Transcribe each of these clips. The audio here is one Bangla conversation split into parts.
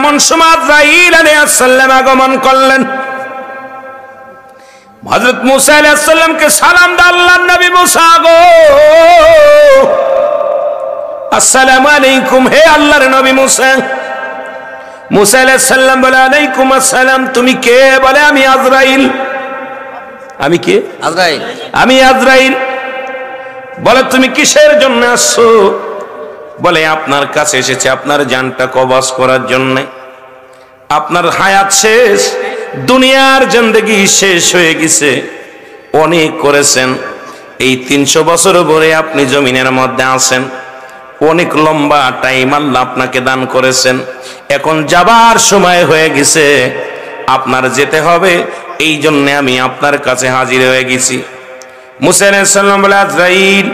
এমন সময় আজরাইল আলাইহিস সালাম আগমন করলেন। হযরত মুসা আলাইহিস সালামকে সালাম দাও, আল্লাহর নবী মুসা গো, আসসালামু আলাইকুম, হে আল্লাহর নবী মুসা। মুসা আলাইহিস সালাম বলে আলাইকুম আসসালাম, তুমি কে? বলে আমি আজরাইল। আমি কে? আজরাইল। আমি আজরাইল। বলে তুমি কিসের জন্য আসছো? বলে আপনার কাছে এসেছে আপনার জানটা কবজ করার জন্য। আপনার হায়াত শেষ, দুনিয়ার জিন্দেগি শেষ হয়ে গেছে, অনেক করেছেন, এই 300 বছর ধরে আপনি জমিনের মধ্যে আছেন, অনেক লম্বা টাইম আল্লাহ আপনাকে দান করেছেন, এখন যাবার সময় হয়ে গেছে, আপনার যেতে হবে, এই জন্য আমি আপনার কাছে হাজির হয়ে গেছি। মুসা আলাইহিস সালাম বলে আজরাইল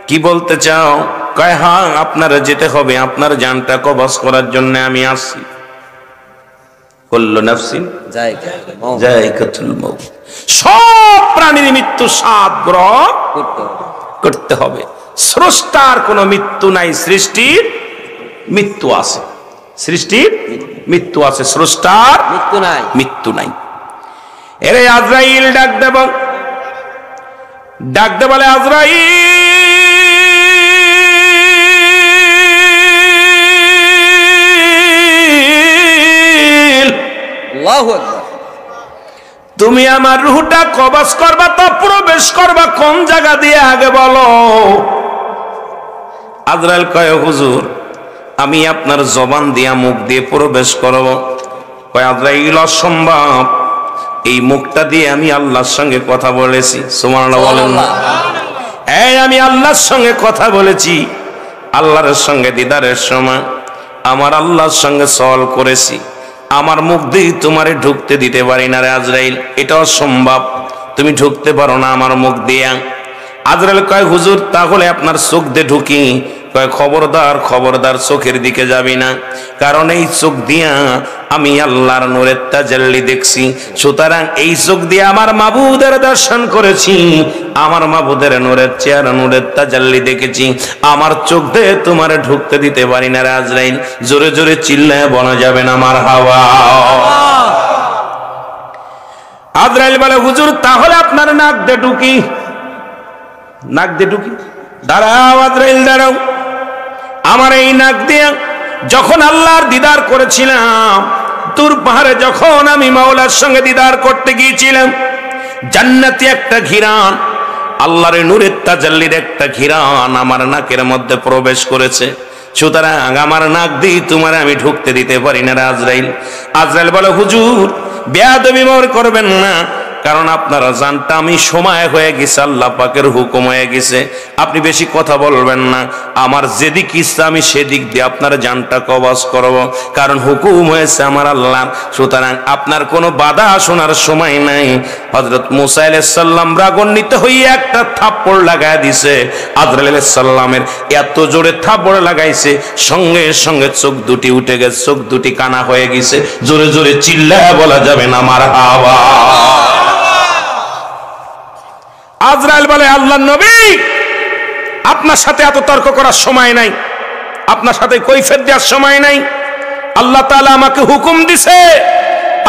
কি বলতে চাও? কয় হ্যাঁ, আপনার যেতে হবে, আপনার জানটা কবজ করার জন্য আমি আসছি। কুল্লু নাফসিন যায়কাতুল মাউত, সব প্রাণীর মৃত্যু স্বাদ গ্রহণ করতে হবে। স্রষ্টার কোনো মৃত্যু নাই, সৃষ্টির মৃত্যু আছে, সৃষ্টির মৃত্যু আছে, স্রষ্টার মৃত্যু নাই, মৃত্যু নাই। এরে আজরাইল ডাক দেব, ডাক দে বলে আজরাইল, আল্লাহু আকবার, তুমি আমার রূহটা কবজ করবা তো প্রবেশ করবা কোন জায়গা দিয়ে আগে বলো। আজরাইল কয় হুজুর আমি আপনার জবান দিয়া মুখ দিয়ে প্রবেশ করব। কয় আজরাইল অসম্ভব, এই মুখটা দিয়ে আমি আল্লাহর সঙ্গে কথা বলেছি। সুবহানাল্লাহ বলেন না? এই আমি আল্লাহর সঙ্গে কথা বলেছি, আল্লাহর সঙ্গে দিদারের সময় আমার আল্লাহর সঙ্গে সওয়াল করেছি, আমার মুখ দিয়ে তোমারে ঢুকতে দিতে পারি না রে আজরাইল, এটা অসম্ভব, তুমি ঢুকতে পারো না আমার মুখ দিয়া। আজরাইল কয় হুজুর তাহলে আপনার চোখ দিয়ে ঢুকি? কয় খবরদার, খবরদার চোখের দিকে যাবি না, কারণ এই চোখ দিয়া আমি আল্লাহর নূরের তাজাল্লি দেখছি, সুতরাং এই চোখ দিয়ে আমার মাবুদের দর্শন করেছি, আমার মাবুদের নূরের চেহারা, নূরের তাজাল্লি দেখেছি, আমার চোখ দিয়ে তোমার ঢুকতে দিতে পারি না রে আজরাইল। জোরে জোরে চিল্লায় বলা যাবে না মারহাবা। আজরাইল বলে হুজুর তাহলে আপনার নাক দিয়ে ঢুকি? নাক দিয়ে ঢুকি? দাঁড়াও আজরাইল দাঁড়াও, আমার এই নাক দিয়ে যখন আল্লাহর দিদার করেছিলাম, তুর পাহাড়ে যখন আমি মাওলার সঙ্গে দিদার করতে গিয়েছিলাম, জান্নাতি একটা ঘিরান, আল্লাহর নূরের তাজাল্লির একটা ঘিরান আমার নাকের মধ্যে প্রবেশ করেছে, সুতরাং আমার নাক দিয়ে তোমার আমি ঢুকতে দিতে পারি না আজরাইল। আজরাইল বলে হুজুর বেয়াদবি মোর করবেন না, কারণ আপনারা জানটা আমি সময় হয়ে গেছে, আল্লাহ পাকের হুকুম হয়ে গেছে, আপনি বেশি কথা বলবেন না, আমার যেদিক ইচ্ছা আমি সেদিক দিয়ে আপনার জানটা কবজ করব, কারণ হুকুম হয়েছে আমার আল্লাহ, সুতরাং আপনার কোনো বাধা শোনার সময় নাই। হযরত মুসা আলাইহিস সালাম রাগান্বিত হয়ে একটা থাপ্পড় লাগায় দিছে, আজরাইল আলাইহিস সালামের এত জোরে থাপ্পড় লাগাইছে সঙ্গে সঙ্গে চোখ দুটি উঠে গেছে, চোখ দুটি কানা হয়ে গেছে। জোরে জোরে চিল্লায় বলা যাবে না মারহাবা। আজরাইল বলে আল্লাহর নবী আপনার সাথে এত তর্ক করার সময় নাই, আপনার সাথে কৈফিয়ত দেওয়ার সময় নাই, আল্লাহ তাআলা আমাকে হুকুম দিছে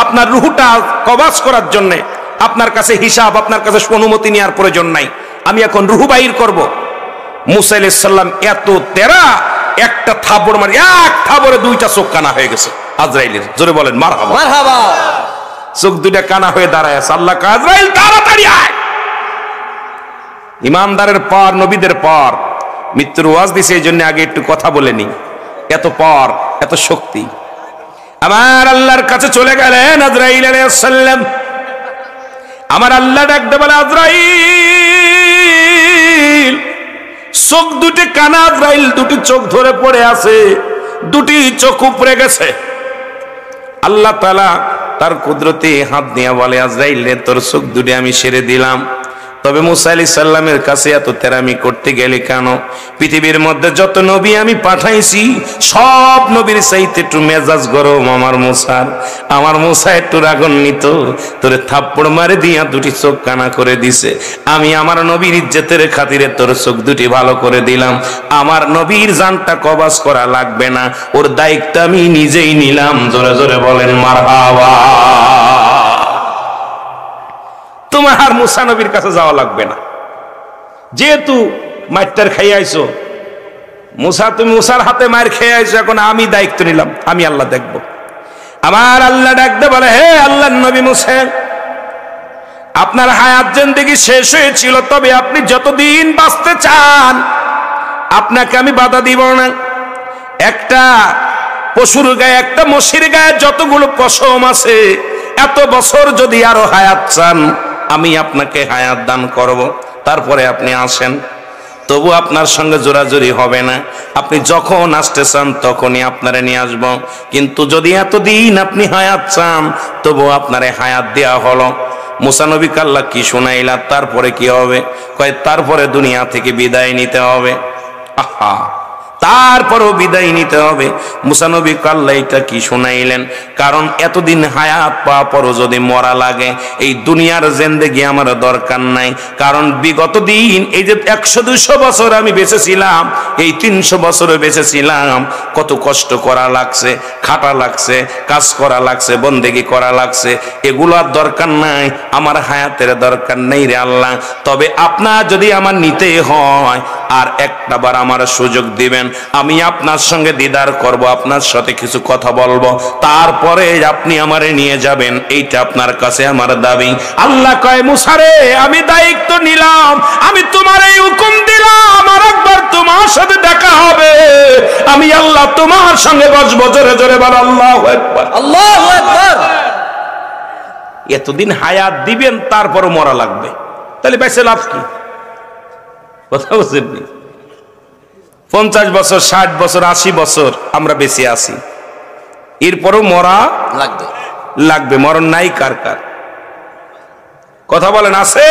আপনার রূহটা কবজ করার জন্য, আপনার কাছে হিসাব, আপনার কাছে অনুমতি নেওয়ার প্রয়োজন নাই, আমি এখন রূহ বাইর করব। মুসা আলাইহিস সালাম এত তেরা, একটা থাপড় মারি, এক থাপড়ে দুইটা চোখ কানা হয়ে গেছে আজরাইলের। জোরে বলেন মারহাবা। মারহাবা। চোখ দুইটা কানা হয়ে দাঁড়ায় আছে। আল্লাহ কয় আজরাইল তাড়াতাড়ি আয়। ইমানদারের পর, নবীদের পর মৃত্যুর ওয়াজ দিছে, এই জন্য আগে একটু কথা বলে নি, এত পর এত শক্তি। আমার আল্লাহর কাছে চলে গেলেন আজরাইল আলাইহিস সালাম। আমার আল্লাহ ডাকতে বলে আজরাইল, চোখ দুটি কানা, আজরাইল দুটি চোখ ধরে পড়ে আছে, দুটি চোখ উপড়ে গেছে। আল্লাহ তাআলা তার কুদরতে হাত নিয়ে বলে আজরাইল রে তোর চোখ দুটি আমি সেরে দিলাম। তবে মুসা আলাইহিস সালামের কাছে এত তেরামি করতে গেলে কেন? পৃথিবীর মধ্যে যত নবী আমি পাঠাইছি সব নবীর চাইতে একটু মেজাজ গরম আমার মুসার। আমার মুসা একটু রাগান্বিত, তোরে থাপ্পড় মারে দিয়া দুটি চোখ কানা করে দিছে। আমি আমার নবীর ইজ্জতের খাতিরে তোর চোখ দুটি ভালো করে দিলাম। আমার নবীর জানটা কবাজ করা লাগবে না, ওর দায়িত্ব আমি নিজেই নিলাম। জোরে জোরে বলেন মারহাবা। তোমার আর মুসা নবীর কাছে যাওয়া লাগবে না, যেহেতু মাইরটার খাইয়ে আইছো মুসা, তুমি মুসার হাতে মায়ের খেয়ে আইছো, এখন আমি দায়িত্ব নিলাম, আমি আল্লাহ দেখব। আমার আল্লাহ ডাকতে বলে, হে আল্লাহর নবী মুসা, আপনার হায়াত জিন্দেগি শেষ হয়েছিল, তবে আপনি যতদিন বাঁচতে চান আপনাকে আমি বাধা দিব না। একটা পশুর গায়ে, একটা মশির গায়ে যতগুলো পশম আছে, এত বছর যদি আরো হায়াত চান আমি আপনাকে হায়াত দান করব। তারপরে আপনি আসেন, তবু আপনার সঙ্গে জোরাজুরি হবে না। আপনি যখন আসতে চান তখনই আপনারে নিয়ে আসব। কিন্তু যদি এতদিন আপনি হায়াত চান তবু আপনারে হায়াত দেয়া হলো। মুসা নবীকে আল্লাহ কি শোনাইলা? তারপরে কি হবে? কয় তারপরে দুনিয়া থেকে বিদায় নিতে হবে। আহা, তারপরও বিদায় নিতে হবে। মুসা নবীকে আল্লাহ এটা কি শোনাইলেন? কারণ এতদিন হায়াত পাওয়া পরও যদি মরা লাগে, এই দুনিয়ার জিন্দেগি আমার দরকার নাই। কারণ বিগত দিন এই যে 100-200 বছর আমি বেঁচেছিলাম, এই 300 বছরও বেঁচেছিলাম, কত কষ্ট করা লাগছে, খাটা লাগছে, কাজ করা লাগছে, বন্দেগি করা লাগছে, এগুলো আর দরকার নাই। আমার হায়াতের দরকার নেই রে আল্লাহ। তবে আপনার যদি আমার নিতে হয় আর একটা বার আমার সুযোগ দিবেন, আমি আপনার সঙ্গে দিদার করব, আপনার সাথে কিছু কথা বলবো, তারপরে আপনি আমারে নিয়ে যাবেন। এইটা আপনার কাছে আমার দাবি। আল্লাহ কয়, মুসা রে, আমি দায়িত্ব নিলাম, আমি তোমার এই হুকুম দিলাম, আর একবার তোমার সাথে দেখা হবে, আমি আল্লাহ তোমার সঙ্গে বসবো। জোরে জোরে বল আল্লাহু আকবার। আল্লাহু আকবার। এতদিন হায়াত দিবেন তারপরও মরা লাগবে, তাহলে বেঁচে লাভ কি? কথা বুঝেননি? 50 বছর, 60 বছর, 80 বছর আমরা বেঁচে আছি, এরপরও মরা লাগবে। মরণ নাই কার কার? কথা বলেন, আছে?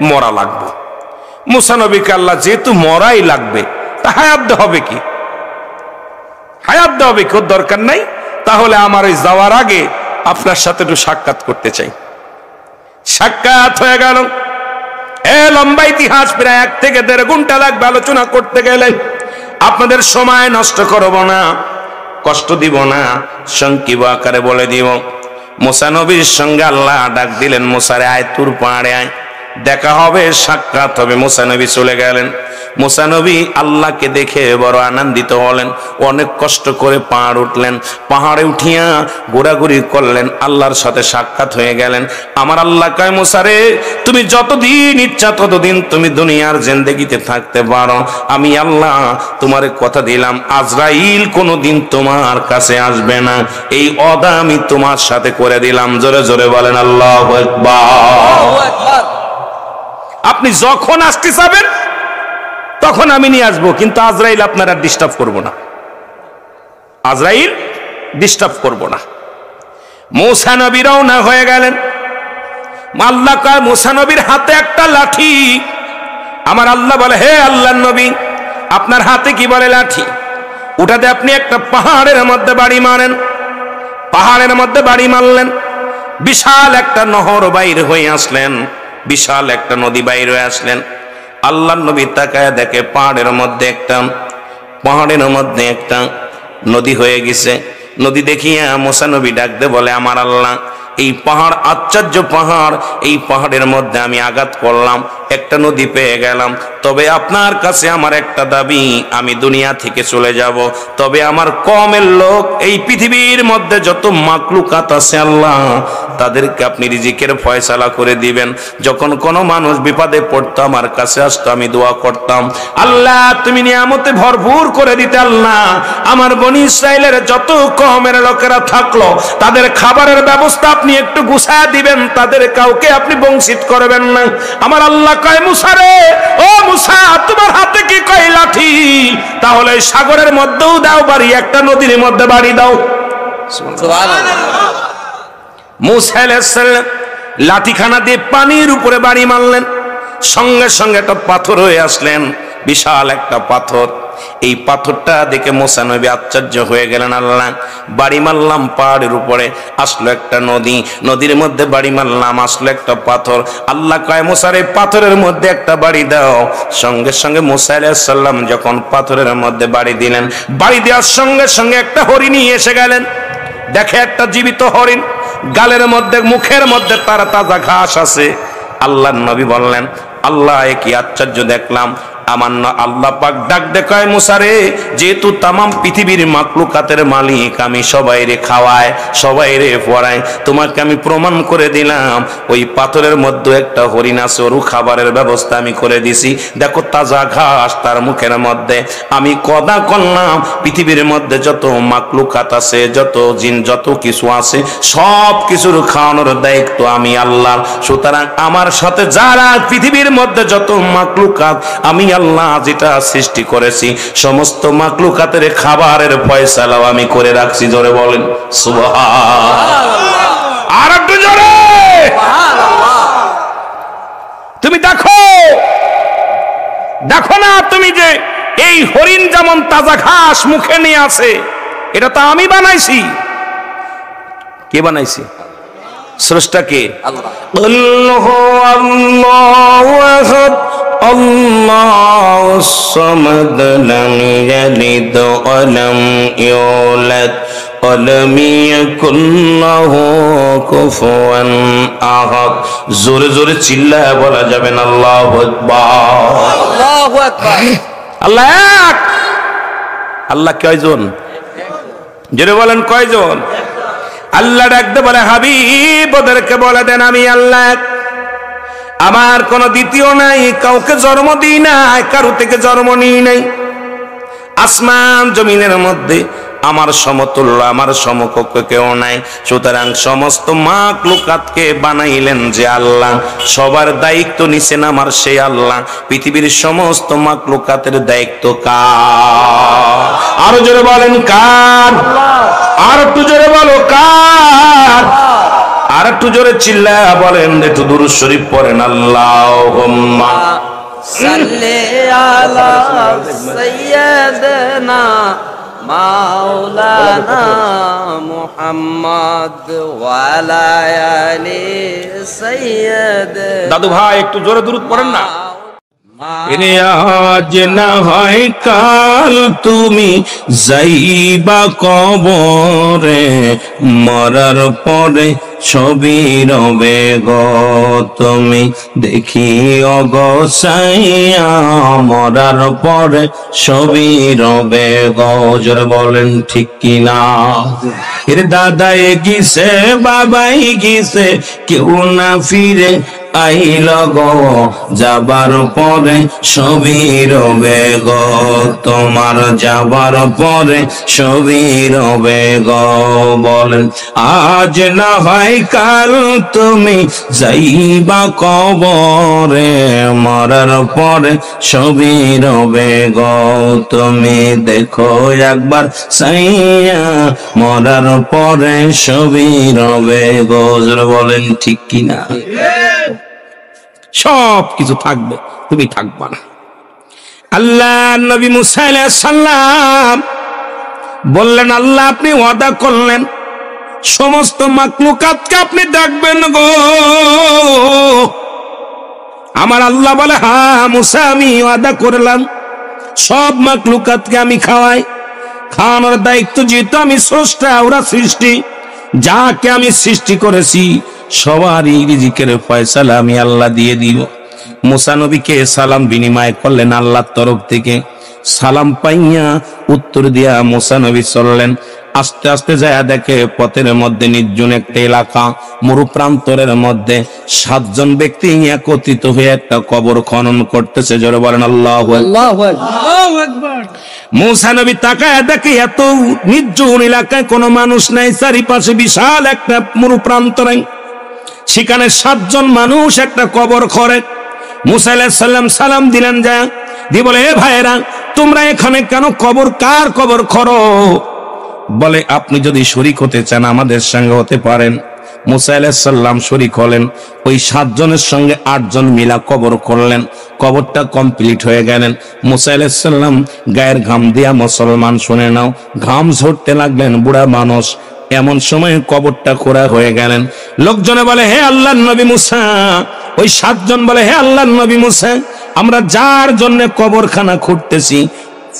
মরা লাগবে। মুসা নবীকে আল্লাহ যেহেতু মরাই লাগবে, তা হায়াত দেওয়া হবে কি? হায়াত দেওয়া হবে কি? ওর দরকার নাই। তাহলে আমার ওই যাওয়ার আগে আপনার সাথে একটু সাক্ষাৎ করতে চাই। সাক্ষাৎ হয়ে গেল। লম্বা ইতিহাস, প্রায় 1 থেকে 1.5 ঘন্টা লাগবে আলোচনা করতে গেলে। আপনাদের সময় নষ্ট করব না, কষ্ট দিব না, সংক্ষিপ্ত আকারে বলে দিব। মুসা নবীর সঙ্গে আল্লাহ ডাক দিলেন, মুসা রে আয়, তুর পাহাড়ে আয়, দেখা হবে, সাক্ষাৎ হবে। মুসা নবী চলে গেলেন। মুসা নবী আল্লাহকে দেখে বড় আনন্দিত হলেন। অনেক কষ্ট করে পাহাড় উঠলেন, পাহাড়ে উঠিয়া ঘোরাঘুরি করলেন, আল্লাহর সাথে সাক্ষাৎ হয়ে গেলেন। আমার আল্লাহ কয়, মুসা রে, তুমি যতদিন ইচ্ছা ততদিন তুমি দুনিয়ার জিন্দেগিতে থাকতে পারো। আমি আল্লাহ তোমারে কথা দিলাম, আজরাইল কোনোদিন তোমার কাছে আসবে না। এই ওয়াদা আমি তোমার সাথে করে দিলাম। জোরে জোরে বলেন আল্লাহু আকবার। আপনি যখন আসতে যাবেন তখন আমি নিয়ে আসবো, কিন্তু আজরাইল আপনারা ডিস্টার্ব করব না। আজরাইল ডিস্টার্ব করব না। মুসা নবী রওনা হয়ে গেলেন। আল্লাহ কয়, মুসা নবীর হাতে একটা লাঠি। আমার আল্লাহ বলে, হে আল্লাহর নবী, আপনার হাতে কি বলে? লাঠি। ওটাতে আপনি একটা পাহাড়ের মধ্যে বাড়ি মারেন। পাহাড়ের মধ্যে বাড়ি মারলেন, বিশাল একটা নহর বাইর হয়ে আসলেন, বিশাল একটা নদী বাইর হয়ে আসলেন। আল্লাহর নবী তাকায় দেখে পাহাড়ের মধ্যে একটা নদী হয়ে গেছে। নদী দেখিয়া মুসা নবী ডাকতে বলে, আমার আল্লাহ, এই পাহাড় আশ্চর্য পাহাড়, এই পাহাড়ের মধ্যে আমি আঘাত করলাম, একটা নদী পেয়ে গেলাম। তবে আপনার কাছে আমার একটা দাবি, আমি দুনিয়া থেকে চলে যাব, তবে আমার কওমের লোক, এই পৃথিবীর মধ্যে যত মাকলুকাত আছে আল্লাহ, তাদেরকে আপনি রিজিকের ফয়সালা করে দিবেন। যখন কোনো মানুষ বিপদে পড়তো আমার কাছে আসতো, আমি দোয়া করতাম, আল্লাহ তুমি নিয়ামতে ভরপুর করে দিতে। আল্লাহ, আমার বনি ইসরাইলের যত কওমের লোকেরা থাকলো তাদের খাবারের ব্যবস্থা আপনি একটু গুছায়া দিবেন, তাদের কাউকে আপনি বঞ্চিত করবেন না। আমার আল্লাহ কয়, মুসা রে, ও মুসা, তোমার হাতে কি কয়? লাঠি। তাহলে সাগরের মধ্যেও দাও বাড়ি, একটা নদীর মধ্যে বাড়ি দাও। সুবহানাল্লাহ। মুসা আলাইহিস সালাম লাঠিখানা দিয়ে পানির উপরে বাড়ি মারলেন, সঙ্গে সঙ্গে একটা পাথর হয়ে আসলেন, বিশাল একটা পাথর। এই পাথরটা দেখে মুসা নবী আশ্চর্য হয়ে গেলেন। আল্লাহ, বাড়ি মারলাম পাহাড়ের উপরে, আসলো একটা নদী, নদীর মধ্যে বাড়ি মারলাম, আসলো একটা পাথর। আল্লাহ কয় মুসার এই পাথরের মধ্যে একটা বাড়ি দাও। সঙ্গে সঙ্গে মুসা আলাইহিস সালাম যখন পাথরের মধ্যে বাড়ি দিলেন, বাড়ি দেওয়ার সঙ্গে সঙ্গে একটা হরিণী এসে গেলেন। দেখে একটা জীবিত হরিণ, গালের মধ্যে মুখের মধ্যে তার তাজা ঘাস আছে। আল্লাহর নবী বললেন, আল্লাহ এ কি আশ্চর্য দেখলাম। আমার না আল্লাহ পাক ডাক দেখায় মুসা রে, যেহেতু তামাম পৃথিবীর মাকলুকাতের মালিক আমি, সবাই রে খাওয়ায়, সবাই রে পড়ায়, তোমাকে আমি প্রমাণ করে দিলাম ওই পাথরের মধ্যে একটা হরিণ আছে, ওরও খাবারের ব্যবস্থা আমি করে দিছি। দেখো তাজা ঘাস তার মুখের মধ্যে। আমি কদা করলাম পৃথিবীর মধ্যে যত মাকলুকাত আছে, যত জিন, যত কিছু আছে, সব কিছুর খাওয়ানোর দায়িত্ব আমি আল্লাহ। সুতরাং আমার সাথে যারা পৃথিবীর মধ্যে যত মাকলুকাত আমি আল্লাহ যেটা সৃষ্টি করেছি, সমস্ত মাকলুকাতের খাবারের ফয়সালাও আমি করে রাখছি। জোরে বলেন সুবহানাল্লাহ। আর একটু জোরে সুবহানাল্লাহ। তুমি দেখো, দেখো না তুমি যে এই হরিণ যেমন তাজা ঘাস মুখে নিয়ে আছে, এটা তো আমি বানাইছি। কে বানাইছি? স্রষ্টা কে? আল্লাহ। আল্লাহু আহাদ আল্লাহুস সামাদ লাম ইয়ালিদ ওয়া লাম ইউলাদ ওয়া লাম ইয়াকুল লাহু কুফুয়ান আহাদ। জোরে জোরে চিল্লায় বলা যাবে না আল্লাহু আকবার। আল্লাহু আকবার। আল্লাহ এক। আল্লাহ কয়জন? জোরে বলেন কয়জন? আল্লাহ ডাকতে বলে, হাবিব ওদেরকে বলে দেন আমি আল্লাহ, আমার কোনো দ্বিতীয় নাই, কাউকে জন্ম দিই নাই, কারো থেকে জন্ম নিই নাই। আসমান জমিনের মধ্যে আমার সমতুল্য, আমার সমকক্ষ কেউ নাই। সুতরাং সমস্ত মাখলুকাতকে বানাইলেন যে আল্লাহ, সবার দায়িত্ব নিছেন আমার সেই আল্লাহ। পৃথিবীর সমস্ত মাখলুকাতের দায়িত্ব কার? আরো জোরে বলেন কার? আর একটু জোরে বলো কার? আর একটু জোরে চিল্লা বলেন, একটু দুরূদ শরীফ পড়েন। আল্লাহুম্মা সাল্লি আলা সাইয়্যিদিনা মাওলানা মুহাম্মদ ওয়া আলা আলি সাইয়্যিদিনা। দাদু ভাই একটু জোরে দুরূদ পড়েন না। আজ না হয় কাল তুমি যাইবা কবরে, মরার পরে ছবি রবে গো তুমি দেখিও গো সাইয়া, মরার পরে ছবি রবে গো। জোরে বলেন ঠিক কিনা? এর দাদাই গিয়েছে, বাবাই গিয়েছে, কেউ না ফিরে আইল গো, যাবার পরে ছবি রবে গো তোমার, যাবার পরে ছবি রবে গো। বলেন আজ না হয় কাল তুমি যাইবা কবরে, মরার পরে ছবি রবে গো তুমি দেখো একবার সাইয়া, মরার পরে ছবি রবে গো। বলেন ঠিক কিনা? সব কিছু থাকবে, তুমি থাকবা না। আল্লাহ নবী মুসা আলাইহিস সালাম বললেন, আল্লাহ আপনি ওয়াদা করলেন সমস্ত মাখলুকাতকে আপনি ডাকবেন গো। আমার আল্লাহ বলে, হ্যাঁ মুসা আমি ওয়াদা করলাম, সব মাখলুকাতকে আমি খাওয়াই। খাওয়ানোর দায়িত্ব যেহেতু আমি স্রষ্টা, ওরা সৃষ্টি, যাকে আমি সৃষ্টি করেছি সবারই রিজিকের ফয়সালা আমি আল্লাহ দিয়ে দিব। মুসা নবীকে সালাম বিনিময় করলেন আল্লাহর তরফ থেকে। সালাম পাইয়া উত্তর দিয়া মুসা নবী চললেন। আস্তে আস্তে যায় দেখে পথের মধ্যে নির্জন একটা এলাকা, মরু প্রান্তরের মধ্যে 7 জন ব্যক্তি একত্রিত হয়ে একটা কবর খনন করতেছে। জোরে বলেন আল্লাহু আকবার। মুসা নবী তাকায় দেখে এত নির্জন এলাকায় কোনো মানুষ নাই, চারিপাশে বিশাল একটা মরু প্রান্তরে, সেখানে 7 জন মানুষ একটা কবর খোঁড়ে। মুসা আলাইহিস সালাম সালাম দিলেন, যায় দিয়ে বলে, এ ভাইরা তোমরা এখানে কেন কবর, কার কবর খোঁড়ো? বলে আপনি যদি শরীক হতে চান আমাদের সঙ্গে হতে পারেন। মুসা আলাইহিস সালাম শরীক হলেন। ওই 7 জনের সঙ্গে 8 জন মিলা কবর করলেন। কবরটা কমপ্লিট হয়ে গেলেন। মুসা আলাইহিস সালাম গায়ের ঘাম দিয়া, মুসলমান শুনে নাও, ঘাম ঝরতে লাগলেন, বুড়া মানুষ। এমন সময় কবরটা খোঁড়া হয়ে গেলেন। লোকজনে বলে, হে আল্লাহর নবী মুসা। ওই 7 জন বলে, হে আল্লাহর নবী মুসা, আমরা যার জন্য কবরখানা খুঁড়তেছি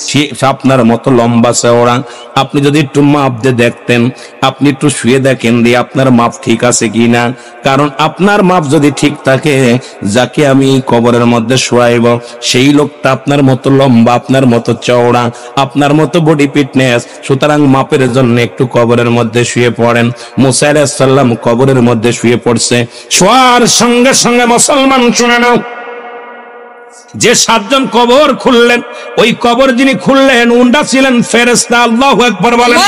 সে আপনার মতো লম্বা চওড়া। আপনি যদি একটু মাপ দিয়ে দেখতেন, আপনি একটু শুয়ে দেখেন দিয়ে আপনার মাপ ঠিক আছে কিনা। কারণ আপনার মাপ যদি ঠিক থাকে, যাকে আমি কবরের মধ্যে শোয়াইব সেই লোকটা আপনার মতো লম্বা, আপনার মতো চওড়া, আপনার মতো বডি ফিটনেস। সুতরাং মাপের জন্য একটু কবরের মধ্যে শুয়ে পড়েন। মুসা আলাইহিস সালাম কবরের মধ্যে শুয়ে পড়ছে। শোয়ার সঙ্গে সঙ্গে মুসলমান শুনে নাও, যে 7 জন কবর খুললেন, ওই কবর যিনি খুললেন উনটা ছিলেন ফেরেশতা। আল্লাহু আকবার বলেন।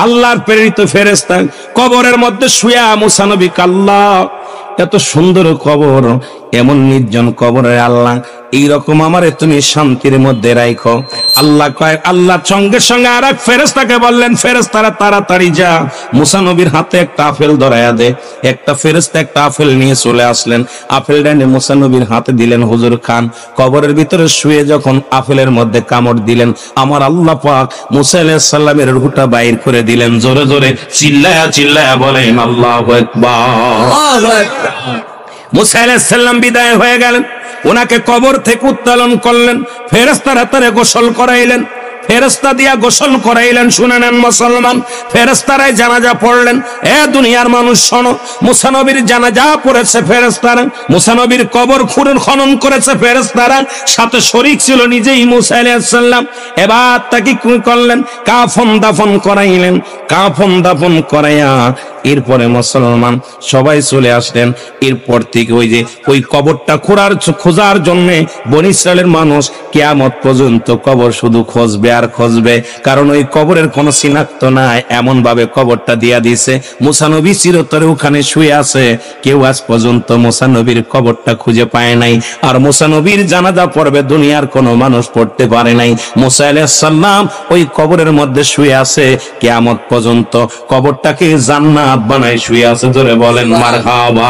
আল্লাহর প্রেরিত ফেরেশতা কবরের মধ্যে শুয়া মুসা নবী কাল্লা, এত সুন্দর কবর, এমন নির্জন কবরে আল্লাহ এইরকম আমারে তুমি শান্তির মধ্যে রাখো। আল্লাহ কয়, আল্লাহ সঙ্গে সঙ্গে আর এক ফেরেশতাকে বললেন, ফেরেশতারা তাড়াতাড়ি যা মুসা নবীর হাতে একটা আপেল ধরায়া দে। একটা ফেরেশতা একটা আপেল নিয়ে চলে আসলেন। আপেলটা নিয়ে মুসা নবীর হাতে দিলেন। হুজুর খান কবরের ভিতরে শুয়ে যখন আপেলের মধ্যে কামড় দিলেন, আমার আল্লাহ পাক মুসা আলাইহিস সালামের রূহটা বাইর করে দিলেন। জোরে জোরে চিল্লায়া চিল্লায়া বলেন আল্লাহু আকবার। মুসা আলাইহিস সালাম বিদায় হয়ে গেলেন। ওনাকে কবর থেকে উত্তোলন করলেন। ফেরেশতারা তারে গোসল করাইলেন। ফেরেশতা দিয়া গোসল করাইলেন। শুনে নেন মুসলমান, ফেরেশতারাই জানাজা পড়লেন। এ দুনিয়ার মানুষ শোনো, মুসা নবীর জানাজা পড়েছে ফেরেশতারা, মুসা নবীর কবর খনন করেছে ফেরেশতারা, সাথে শরীক ছিল নিজেই মুসা আলাইহিস সালাম। এবার তাকে কি করলেন? কাফন দাফন করাইলেন। কাফন দাফন করাইয়া এরপরে মুসলমান সবাই চলে আসলেন। এরপর থেকে ওই কবরটা খোঁজার জন্য বনী ইসরায়েলের মানুষ কিয়ামত পর্যন্ত কবর শুধু খুঁজবে আর খুঁজবে। কারণ ওই কবরের কোনো চিনাক্ত নাই, এমন ভাবে কবরটা দিয়া দিছে। মুসা নবী চিরতরে ওখানে শুয়ে আছে, কেউ আজ পর্যন্ত মুসা নবীর কবরটা খুঁজে পায় নাই। আর মুসা নবীর জানাজা পড়বে দুনিয়ার কোনো মানুষ পড়তে পারে নাই। মুসা আলাইহিস সালাম ওই কবরের মধ্যে শুয়ে আছে কিয়ামত পর্যন্ত। কবরটাকে জান্নাত বানায় শুয়ে আছে। ধরে বলেন মারহাবা।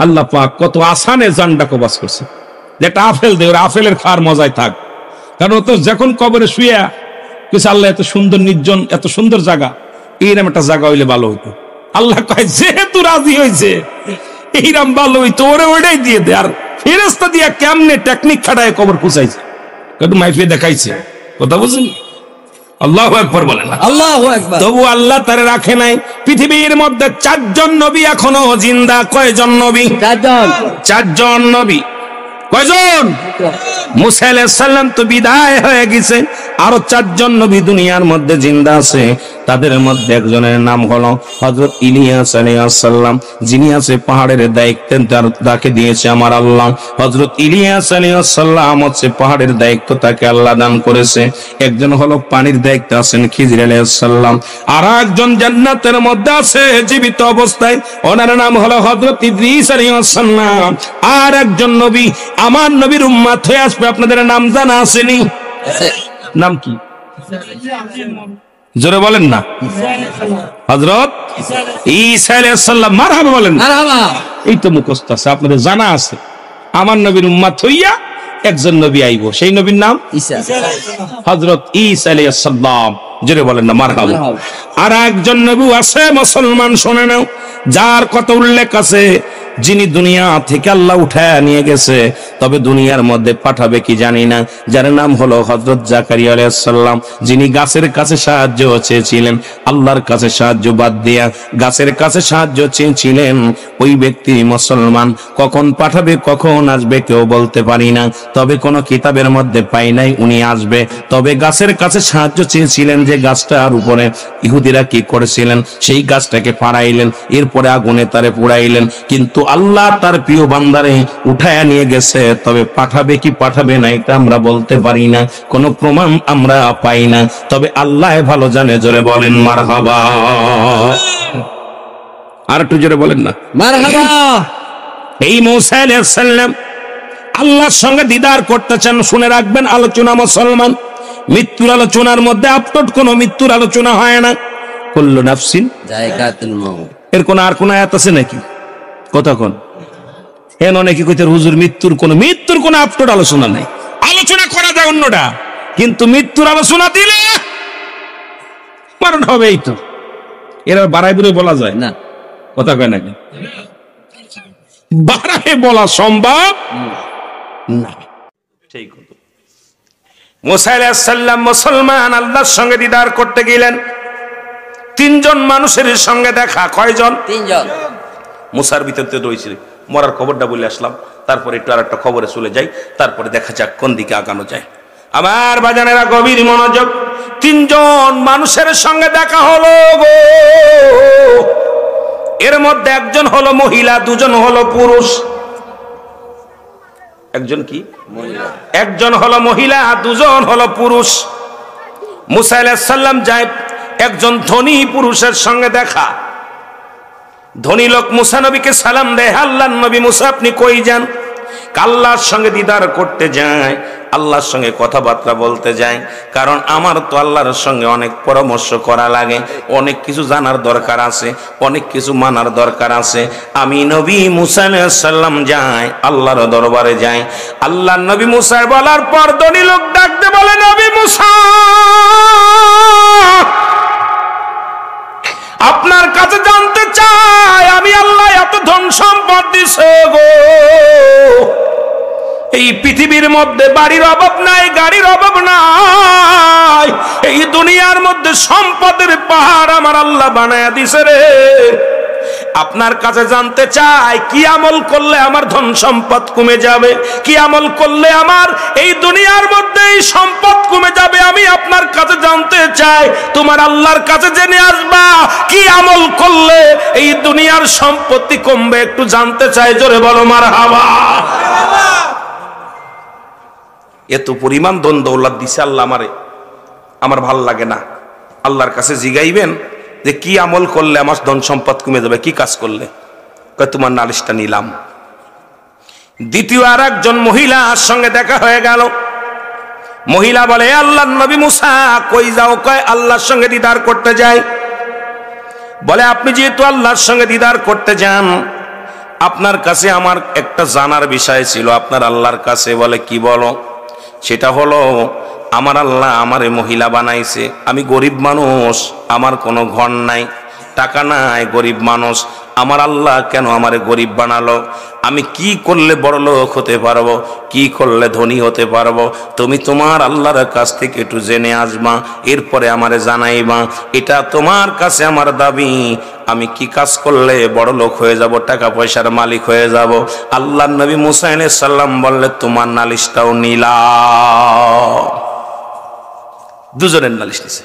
আল্লাহ পাক কত আসানে জানটা কবাস করছে। যেটা আপেল দেয়, আপেলের খাওয়ার মজায় থাক। কারণ তো যখন কবরে শুয়ে কিছু আল্লাহ এত সুন্দর নির্জন, এত সুন্দর জায়গা, এইরকম একটা জায়গা হইলে ভালো হইতো। আল্লাহ কয় যেহেতু রাজি হয়েছে এইরকম ভালো হইতো, ওরে ওইটাই দিয়ে দে। আর ফেরেশতা দিয়া কেমনে টেকনিক খাটায় কবর খুঁজাইছে, একটু মাইফিয়ে দেখাইছে। কথা বুঝলেন? আল্লাহু আকবার বলেন। আল্লাহু আকবার। তবু আল্লাহ তারে রাখে নাই। পৃথিবীর মধ্যে 4 জন নবী এখনো জিন্দা। কয়জন নবী? 4 জন নবী। কয়জন? মুসা আলাইহিস সালাম তো বিদায় হয়ে গেছে, আরো 4 জন নবী দুনিয়ার মধ্যে জিন্দা আছে। তাদের মধ্যে একজনের নাম হলো হযরত ইলিয়াস আলাইহিস সালাম, যিনি আছে পাহাড়ের দায়িত্ব তাকে দিয়েছে আমার আল্লাহ। হযরত ইলিয়াস আলাইহিস সালাম হচ্ছে পাহাড়ের দায়িত্ব তাকে আল্লাহ দান করেছে। একজন হলো পানির দায়িত্ব আছেন খিজির আলাইহিস সালাম। আর একজন জান্নাতের মধ্যে আছে জীবিত অবস্থায়, ওনার নাম হলো হযরত ইদ্রিস আলাইহিস সালাম। আর একজন নবী আমার নবীর উম্মত হয়ে আসবে, আপনাদের নাম জানা আসেনি? নাম কি? জোরে বলেন না। হযরত ঈসা আলাইহিস সালাম। মারহাবা বলেন। মারহাবা। এই তো মুখস্থ আছে, আপনাদের জানা আছে। আমার নবীর উম্মত হইয়া একজন নবী আইব, সেই নবীর নাম ঈসা, হযরত ঈসা আলাইহিস সালাম। জোরে বলেন না মারহাবা। আর একজন নবী আছে মুসলমান শুনে নাও, যার কত উল্লেখ আছে, যিনি দুনিয়া থেকে আল্লাহ উঠায় নিয়ে গেছে, তবে দুনিয়ার মধ্যে পাঠাবে কি জানি না, যার নাম হলো হযরত জাকারিয়া আলাইহিস সালাম, যিনি গাছের কাছে সাহায্য চেয়েছিলেন, আল্লাহর কাছে সাহায্য বাদ দিয়া গাছের কাছে সাহায্য চেয়েছিলেন। ওই ব্যক্তি মুসলমান। কখন পাঠাবে কখন আসবে কেউ বলতে পারি না, তবে কোন কিতাবের মধ্যে পাই নাই উনি আসবে। তবে গাছের কাছে সাহায্য চেয়েছিলেন, যে গাছটার উপরে ইহুদিরা কি করেছিলেন, সেই গাছটাকে ফাড়াইলেন, এরপরে আগুনে তারে পুড়াইলেন। কিন্তু আল্লাহ তার প্রিয় বান্দারে উঠায়া নিয়ে গেছে, তবে পাঠাবে কি পাঠাবে না এটা আমরা বলতে পারি না, কোনো প্রমাণ আমরা পাই না, তবে আল্লাহ ভালো জানে। জোরে বলেন মারহাবা। আর একটু জোরে বলেন না মারহাবা। এই মূসা আলাইহিস সালাম আল্লাহর সঙ্গে দিদার করতে চান। শুনে রাখবেন আলোচনা মুসলমান, মৃত্যুর আলোচনার মধ্যে আপলোড কোন মৃত্যুর আলোচনা হয় না। কুল্লু নাফসিন যায়কাতুল মাউত, এর কোন আর কোন আয়াত আছে নাকি? কতক্ষণ হেন নাকি কইতে হুজুর মৃত্যুর কোন আপলোড আলোচনা নাই। আলোচনা করা যায় অন্যটা, কিন্তু মৃত্যুর আলোচনা দিলে মরণ হবে। এই তো এরা বাড়াই বুড়ে বলা যায় না, কথা কয় নাকি? বাড়াই বলা সম্ভব না। ঠিক। মুসা আলাইহিস সালাম মুসলমান আল্লাহর সঙ্গে দিদার করতে গেলেন। তিনজন মানুষের সঙ্গে দেখা। কয়জন? তিনজন। মুসার ভিতরতে রয়েছে, মরার খবরটা বলে আসলাম, তারপরে একটু আরেকটা খবরে চলে যাই, তারপরে দেখা যাক কোন দিকে আগানো যায়। আমার বাজানেরা গভীর মনোযোগ। তিনজন মানুষের সঙ্গে দেখা হলো গো। এর মধ্যে একজন হলো মহিলা, দুজন হলো পুরুষ। একজন কি? একজন হলো মহিলা, দুজন হলো পুরুষ। মুসা আলাইহিস সালাম যায় একজন ধনী পুরুষের সঙ্গে দেখা। ধনী লোক মুসা নবীকে সালাম দেয়, আল্লাহর নবী মুসা আপনি কই যান? আল্লাহর সঙ্গে দিদার করতে যায়, আল্লাহর সঙ্গে কথাবার্তা বলতে যায়। কারণ আমার তো আল্লাহর সঙ্গে অনেক পরামর্শ করা লাগে, অনেক কিছু জানার দরকার আছে, অনেক কিছু মানার দরকার আছে। আমি নবী মুসা আলাইহিস সালাম যাই, আল্লাহর দরবারে যাই। আল্লাহর নবী মুসা বলার পর ধনী লোক ডাকতে বলে, নবী মুসা আপনার কাছে জানতে চাই, আমি আল্লাহ এত ধন সম্পদ দিছে গো, এই পৃথিবীর মধ্যে বাড়ির অভাব নাই, গাড়ির অভাব নাই, এই দুনিয়ার মধ্যে সম্পদের পাহাড় আমার আল্লাহ বানায়া দিছে রে। আপনার কাছে জানতে চাই, কি আমল করলে আমার ধন সম্পদ কমে যাবে, কি আমল করলে আমার এই দুনিয়ার মধ্যে এই সম্পদ কমে যাবে, আমি আপনার কাছে জানতে চাই। তোমার আল্লাহর কাছে জেনে আসবা কি আমল করলে এই দুনিয়ার সম্পত্তি কমবে, একটু জানতে চাই। জোরে বলো মারহাবা। এত পরিমাণ ধন দৌলত দিছে আল্লাহ আমারে, আমার ভাল লাগে না। আল্লাহর কাছে জিগাইবেন যে কি আমল করলে আমার ধন সম্পদ কমে যাবে, কি কাজ করলে? কয় তোমার নালিশটা নিলাম। দ্বিতীয় আর একজন মহিলার সঙ্গে দেখা হয়ে গেল। মহিলা বলে, আল্লাহর নবী মুসা কই যাও? কয় আল্লাহর সঙ্গে দিদার করতে যাই। বলে আপনি যেহেতু আল্লাহর সঙ্গে দিদার করতে যান, আপনার কাছে আমার একটা জানার বিষয় ছিল আপনার আল্লাহর কাছে। বলে কি? বলো। সেটা হলো আমার আল্লাহ আমারে মহিলা বানাইছে, আমি গরিব মানুষ, আমার কোনো ঘর নাই, টাকা নাই, গরিব মানুষ, আমার আল্লাহ কেন আমারে গরিব বানালো? আমি কি করলে বড় লোক হতে পারবো, কি করলে ধনী হতে পারবো? তুমি তোমার আল্লাহর কাছ থেকে একটু জেনে আসবা, এরপরে আমারে জানাইবা। এটা তোমার কাছে আমার দাবি, আমি কি কাজ করলে বড় লোক হয়ে যাব, টাকা পয়সার মালিক হয়ে যাব? আল্লাহর নবী মুসা আলাইহিস সালাম বললে, তোমার নালিশটাও নিলাম। দুজনের নালিশ নিছে।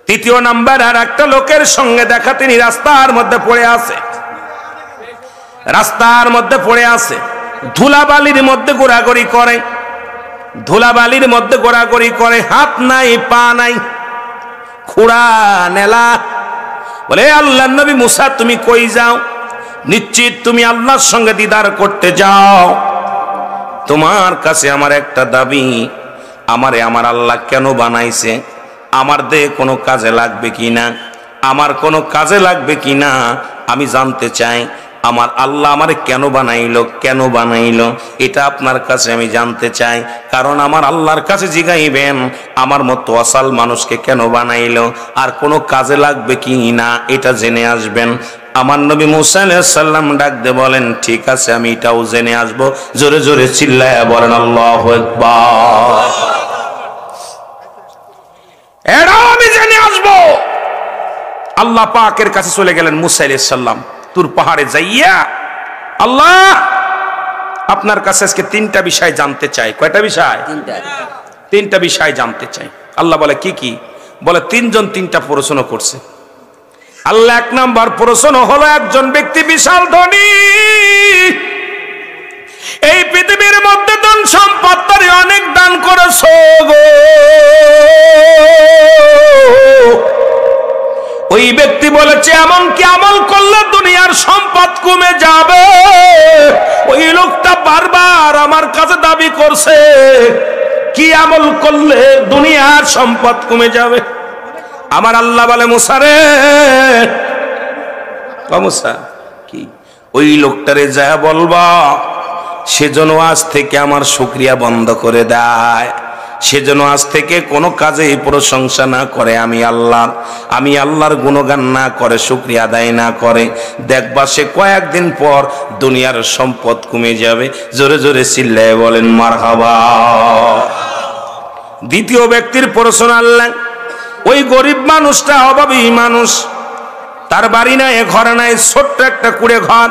তৃতীয় নাম্বার আর একটা লোকের সঙ্গে দেখা, তিনি রাস্তার মধ্যে পড়ে আছে, রাস্তার মধ্যে পড়ে আছে, ধুলাবালির মধ্যে ঘোরাঘুরি করে, ধুলাবালির মধ্যে ঘোরাঘুরি করে, হাত নাই, পা নাই, খুড়া নেলা। বলে আল্লাহর নবী মুসা তুমি কই যাও? নিশ্চিত তুমি আল্লাহর সঙ্গে দিদার করতে যাও। তোমার কাছে আমার একটা দাবি, আমারে আমার আল্লাহ কেন বানাইছে, আমার দেহ কোনো কাজে লাগবে কিনা, আমার কোনো কাজে লাগবে কিনা আমি জানতে চাই। আমার আল্লাহ আমারে কেন বানাইলো, কেন বানাইলো এটা আপনার কাছে আমি জানতে চাই। কারণ আমার আল্লাহর কাছে জিগাইবেন আমার মতো অসাল মানুষকে কেন বানাইলো, আর কোনো কাজে লাগবে কি না এটা জেনে আসবেন। আমার নবী মুসা আলাইহিস সালাম ডাক দিয়ে বলেন, ঠিক আছে আমি এটাও জেনে আসবো। জোরে জোরে চিল্লায়া বলেন আল্লাহু আকবার। এটাও আমি জেনে আসবো। আল্লাহ পাকের কাছে চলে গেলেন মুসা আলাইহিস সালাম, তুর পাহাড়ে যাইয়া, আল্লাহ আপনার কাছে আজকে তিনটা বিষয় জানতে চাই। কয়টা বিষয়? তিনটা বিষয় জানতে চাই। আল্লাহ বলে কি কি? বলে তিনজন তিনটা প্রশ্ন করছে। আল্লাহ এক নাম্বার প্রশ্ন হলো, একজন ব্যক্তি বিশাল ধনী, এই পৃথিবীর মধ্যে ধন সম্পদ তার অনেক দান করেছো গো, ওই ব্যক্তি বলেছে এমন কি আমল করলে দুনিয়ার সম্পদ কমে যাবে? ওই লোকটা বারবার আমার কাছে দাবি করছে কি আমল করলে দুনিয়ার সম্পদ কমে যাবে? আমার আল্লাহ বলে মুসা রে, মুসা কি ওই লোকটারে যা বলবা সেজন্য আজ থেকে আমার শুকরিয়া বন্ধ করে দেয়, সেজন্য আজ থেকে কোনো কাজে প্রশংসা না করে, আমি আল্লাহর গুণগান না করে, শুকরিয়া আদায় না করে, দেখবা সে কয়েকদিন পর দুনিয়ার সম্পদ কমে যাবে। জোরে জোরে চিল্লায় বলেন মারহাবা। দ্বিতীয় ব্যক্তির প্রশ্ন আল্লাহ, ওই গরিব মানুষটা অভাবী মানুষ, তার বাড়ি নাই, ঘর নাই, ছোট্ট একটা কুড়ে ঘর,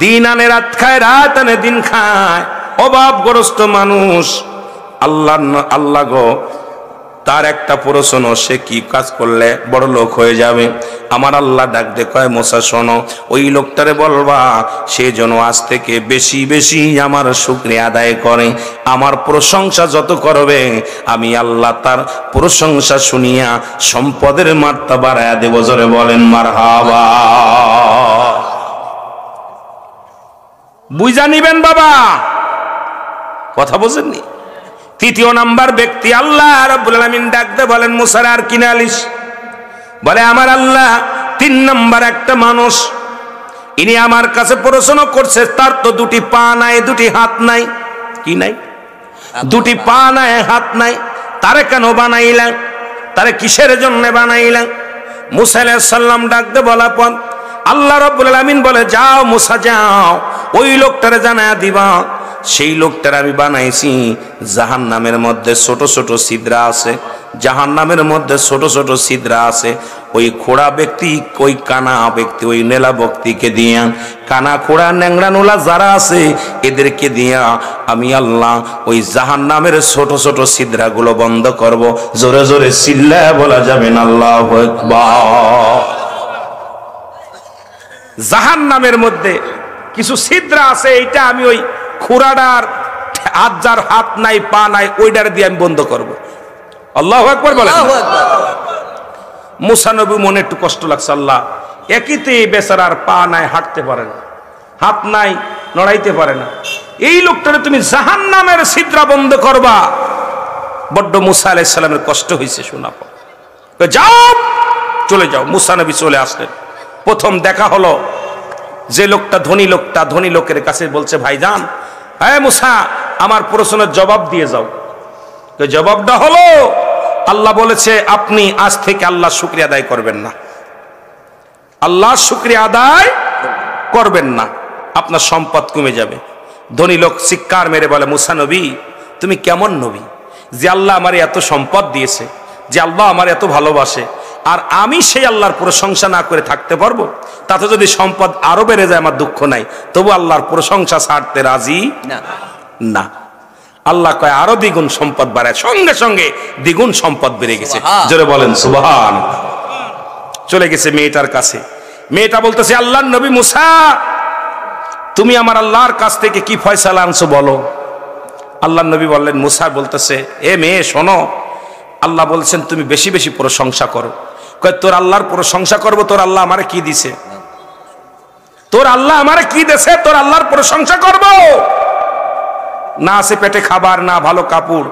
দিন আনে রাত খায়, রাত আনে দিন খায়, অভাবগ্রস্ত মানুষ। আল্লাহ গো, তার একটা প্রশ্ন, সে কি কাজ করলে বড় লোক হয়ে যাবে? আমার আল্লাহ ডাক দে কয় মুসা শোনো, ওই লোকটারে বলবা সে যেন আজ থেকে বেশি বেশি আমার শুকরিয়া আদায় করে, আমার প্রশংসা যত করবে আমি আল্লাহ তার প্রশংসা শুনিয়া সম্পদের মাত্রা বাড়ায়া দেব। জোরে বলেন মারহাবা। বুঝা নিবেন বাবা, কথা বোঝেননি? তৃতীয় নাম্বার ব্যক্তি আল্লাহ রাব্বুল আলামিন ডাকতে বলেন মুসা আর কি নালিশ? বলে আমার আল্লাহ 3 নাম্বার একটা মানুষ, ইনি আমার কাছে প্রশ্ন করছে, তার তো 2টি পা নাই, 2টি হাত নাই। কি নাই? 2টি পা নাই, হাত নাই। তারে কেন বানাইলেন? তারে কিসের জন্য বানাইলেন? মুসা আলাইহিস সালাম ডাকতে বলা পর আল্লাহ রাব্বুল আলামিন বলে যাও মুসা যাও, ওই লোকটারে জানায়া দিবা সেই লোকটার আমি বানাইছি জাহান্নামের মধ্যে ছোট ছোট ছিদ্রা আছে, জাহান্নামের মধ্যে ছোট ছোট ছিদ্রা আছে। ওই খোড়া ব্যক্তি, ওই কানা ব্যক্তি, ওই নেলা ব্যক্তিকে দিয়া, কানা খোড়া ন্যাংরা নোলা যারা আছে এদেরকে দিয়া আমি আল্লাহ ওই জাহান্নামের ছোট ছোট ছিদ্রাগুলো বন্ধ করব। জোরে জোরে চিল্লায়া বলা যাবে না আল্লাহু আকবার। জাহান্নামের মধ্যে কিছু ছিদ্রা আছে, এইটা আমি ওই খুরাডার যার হাত নাই পা নাই ওইটার দিয়ে আমি বন্ধ করব। আল্লাহু আকবার বলেন। মুসা নবী মনে একটু কষ্ট লাগছে, আল্লাহ একইতে বেচারার পা নাই, হাঁটতে পারে না, হাত নাই, নড়াইতে পারে না, এই লোকটারে তুমি জাহান্নামের ছিদ্রা বন্ধ করবা। বড্ড মুসা আলাইহিস সালামের কষ্ট হয়েছে, শোনা পর যাও চলে যাও। মুসা নবী চলে আসলেন। প্রথম দেখা হলো যে লোকটা ধনী লোকের কাছে বলছে ভাইজান, হ্যাঁ মুসা আমার প্রশ্নের জবাব দিয়ে যাও। তো জবাবটা হলো আল্লাহ বলেছে আপনি আজ থেকে আল্লাহ শুকরিয়া আদায় করবেন না, আল্লাহ শুকরিয়া আদায় করবেন না, আপনার সম্পদ কমে যাবে। ধনী লোক চিৎকার মেরে বলে মুসা নবী তুমি কেমন নবী যে আল্লাহ আমার এত সম্পদ দিয়েছে, যে আল্লাহ আমার এত ভালোবাসে, আর আমি সেই আল্লাহর প্রশংসা না করে থাকতে পারবো? তাতে যদি সম্পদ আরো বেড়ে যায় আমার দুঃখ নাই, তবু আল্লাহর প্রশংসা ছাড়তে রাজি না। আল্লাহ কয় আরো দ্বিগুণ সম্পদ বাড়ায়, সঙ্গে সঙ্গে দ্বিগুণ সম্পদ বেড়ে গেছে। জোরে বলেন সুবহান। চলে গেছে মেয়েটার কাছে, মেয়েটা বলতেছে আল্লাহর নবী মুসা তুমি আমার আল্লাহর কাছ থেকে কি ফয়সালা আনছো বলো। আল্লাহর নবী বললেন, মুসা বলতেছে এ মেয়ে শোনো, আল্লাহ বলছেন তুমি বেশি বেশি প্রশংসা করো। কয় তোর আল্লাহর প্রশংসা করবো? তোর আল্লাহ আমারে কি দিছে? তোর আল্লাহ আমারে কি দিছে? তোর আল্লাহর প্রশংসা করব? না আছে পেটে খাবার, না ভালো কাপড়,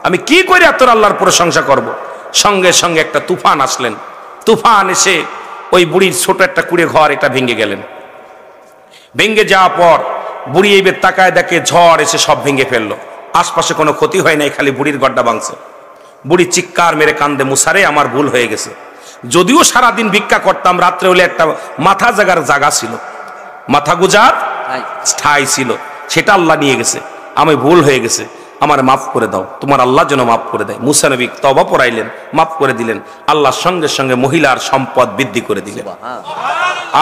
আমি কি করে তোর আল্লাহর প্রশংসা করব? সঙ্গে সঙ্গে একটা তুফান আসলেন। তুফান এসে ওই বুড়ির ছোট একটা কুড়ে ঘর এটা ভেঙে গেলেন। ভেঙে যাওয়ার পর বুড়ি এইবার তাকায় দেখে ঝড় এসে সব ভেঙে ফেললো। আশপাশে কোনো ক্ষতি হয় নাই, খালি বুড়ির গড্ডা ভাঙছে। বুড়ি চিৎকার মেরে কান্দে মুসারে আমার ভুল হয়ে গেছে, যদিও সারাদিন ভিক্ষা করতাম, রাত্রে হলে একটা মাথা জাগার জায়গা ছিল, মাথা গুজার ঠাই ছিল, সেটা আল্লাহ নিয়ে গেছে, আমি ভুল হয়ে গেছে, আমার মাফ করে দাও। তোমার আল্লাহ যেন মাফ করে দেয়। মুসা নবী তওবা পড়াইলেন, মাফ করে দিলেন। আল্লাহ সঙ্গে সঙ্গে মহিলার সম্পদ বৃদ্ধি করে দিলেন।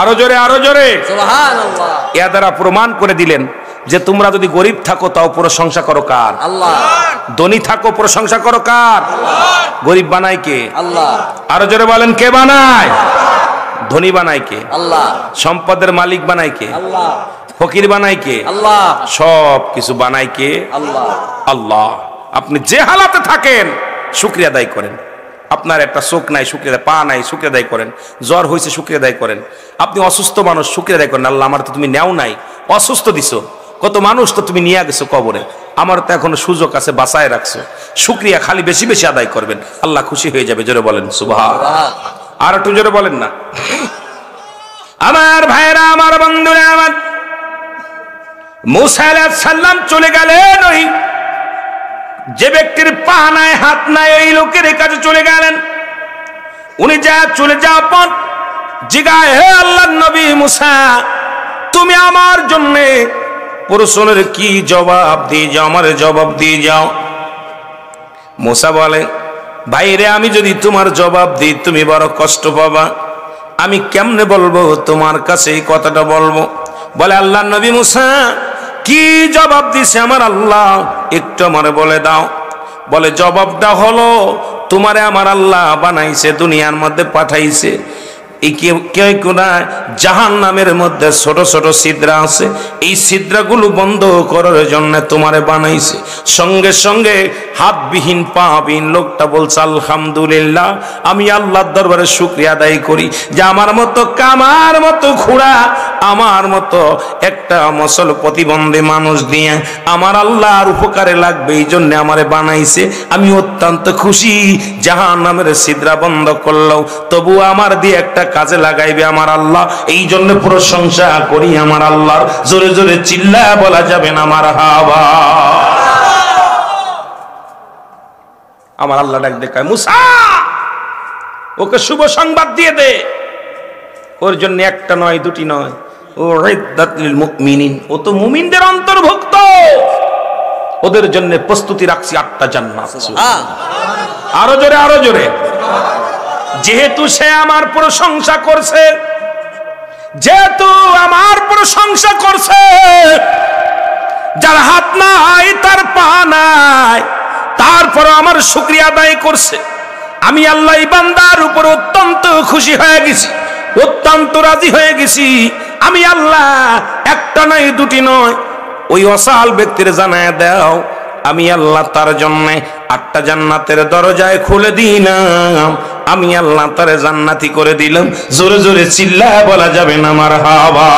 আরো জোরে আরো জোরে সুবহানাল্লাহ। এর দ্বারা প্রমাণ করে দিলেন যে তোমরা যদি গরিব থাকো তাও প্রশংসা করো কার? আল্লাহ। ধনী থাকো প্রশংসা করো কার? আল্লাহ। গরিব বানায় কে? আল্লাহ। আরো জোরে বলেন কে বানায়? ধনী বানায় কে? আল্লাহ। সম্পদের মালিক বানায় কে? আল্লাহ। ফকির বানায় কে? আল্লাহ। সব কিছু বানায় কে? আল্লাহ। আল্লাহ। আপনি যে হালাতে থাকেন শুকরিয়া আদায় করেন। আপনার একটা চোখ নাই শুকরিয়া, পা নাই শুকরিয়া আদায় করেন, জ্বর হয়েছে শুকরিয়া আদায় করেন। আপনি অসুস্থ মানুষ শুকরিয়া আদায় করেন, আল্লাহ আমার তো তুমি নেও নাই, অসুস্থ দিছো, কত মানুষ তো তুমি নিয়ে গেছো কবরে, আমার তো এখনো সুযোগ আছে, বাঁচায় রাখছো। শুকরিয়া খালি বেশি বেশি আদায় করবেন, আল্লাহ খুশি হয়ে যাবে। জোরে বলেন সুবহানাল্লাহ। আর একটু জোরে বলেন না। আমার ভাইরা, আমার বন্ধুরা, আমার মুসা আলাইহিস সালাম চলে গেলেন, ওই যে ব্যক্তির পা নাই হাত নাই ওই লোকের কাছে চলে গেলেন। উনি যা চলে যাওয়ার পর জিজ্ঞাসা, হে আল্লাহর নবী মুসা, তুমি আমার জন্য প্রশ্নের কি জবাব দিয়ে যাও, আমার জবাব দিয়ে যাও। মুসা বলে, ভাইরে আমি যদি তোমার জবাব দিই তুমি বড় কষ্ট পাবা, আমি কেমনে বলবো তোমার কাছে এই কথাটা বলবো। বলে, আল্লাহর নবী মুসা কি জবাব দিছে আমার আল্লাহ একটু আমারে বলে দাও। বলে, জবাবটা হলো তোমারে আমার আল্লাহ বানাইছে, দুনিয়ার মধ্যে পাঠাইছে। এই কেউ কোনা জাহান্নামের মধ্যে ছোট ছোট ছিদ্র আছে, এই ছিদ্রগুলো বন্ধ করার জন্য তোমারে বানাইছে। সঙ্গে সঙ্গে হাতবিহীন পাবিহীন লোকটা বলছে, আলহামদুলিল্লাহ, আমি আল্লাহর দরবারে শুকরিয়া আদায় করি যে আমার মতো কামার মতো খুড়া, আমার মতো একটা মসল প্রতিবন্ধী মানুষ দিয়ে আমার আল্লাহর উপকারে লাগবে, এই জন্য আমারে বানাইছে। আমি অত্যন্ত খুশি, জাহান্নামের ছিদ্র বন্ধ করলেও তবু আমার দিয়ে একটা কাজে লাগাইবে আমার আল্লাহ, এই জন্য প্রশংসা করি আমার আল্লাহর। জোরে জোরে চিল্লা বলা যাবে না মারহাবা। আমার আল্লাহ ডাক দেখায়, মুসা ওকে শুভ সংবাদ দিয়ে দে, ওর জন্য একটা নয় দুটি নয়, ও ইদ্দাত লিল মুমিনিন, ও তো মুমিনদের অন্তর্ভুক্ত, ওদের জন্য প্রস্তুতি রাখছি 8টা জান্নাত। আরো জোরে, আরো জোরে। যেহেতু সে আমার প্রশংসা করছে, যেহেতু আমার প্রশংসা করছে, যার হাত নাই তার পা নাই, তারপর আমার শুকরিয়া আদায় করছে, আমি আল্লাহ এই বান্দার উপর অত্যন্ত খুশি হয়ে গেছি, অত্যন্ত রাজি হয়ে গেছি। আমি আল্লাহ একটা নয় দুটি নয়, ওই অসাল ব্যক্তির জানায় দাও, আমি আল্লাহ তার জন্য 8টা জান্নাতের দরজায় খুলে দিলাম, আমি আল্লাহ তারে জান্নাতি করে দিলাম। জোরে জোরে চিল্লা বলা যাবে না মারহাবা।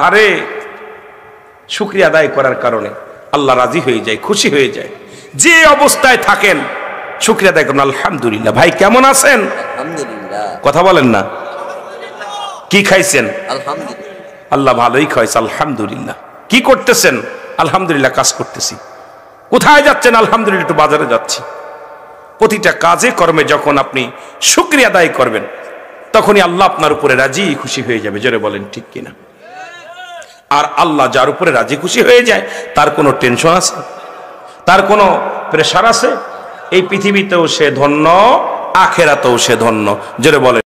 আরে শুকরিয়া আদায় করার কারণে আল্লাহ রাজি হয়ে যায়, খুশি হয়ে যায়। যে অবস্থায় থাকেন শুকরিয়া আদায় করুন, আলহামদুলিল্লাহ। ভাই কেমন আছেন? আলহামদুলিল্লাহ। কথা বলেন না। কি খাইছেন? আলহামদুলিল্লাহ। আল্লাহ ভালোই খাইছে, আলহামদুলিল্লাহ। কি করতেছেন? আলহামদুলিল্লাহ, কাজ করতেছি। কোথায় যাচ্ছেন? আলহামদুলিল্লাহ, একটু বাজারে যাচ্ছি। প্রতিটা কাজে কর্মে যখন আপনি শুকরিয়া আদায় করবেন, তখনই আল্লাহ আপনার উপরে রাজি খুশি হয়ে যাবে। জোরে বলেন ঠিক কিনা? আর আল্লাহ যার উপরে রাজি খুশি হয়ে যায়, তার কোনো টেনশন আছে? তার কোনো প্রেশার আছে? এই পৃথিবীতেও সে ধন্য, আখেরাতেও সে ধন্য। জোরে বলেন।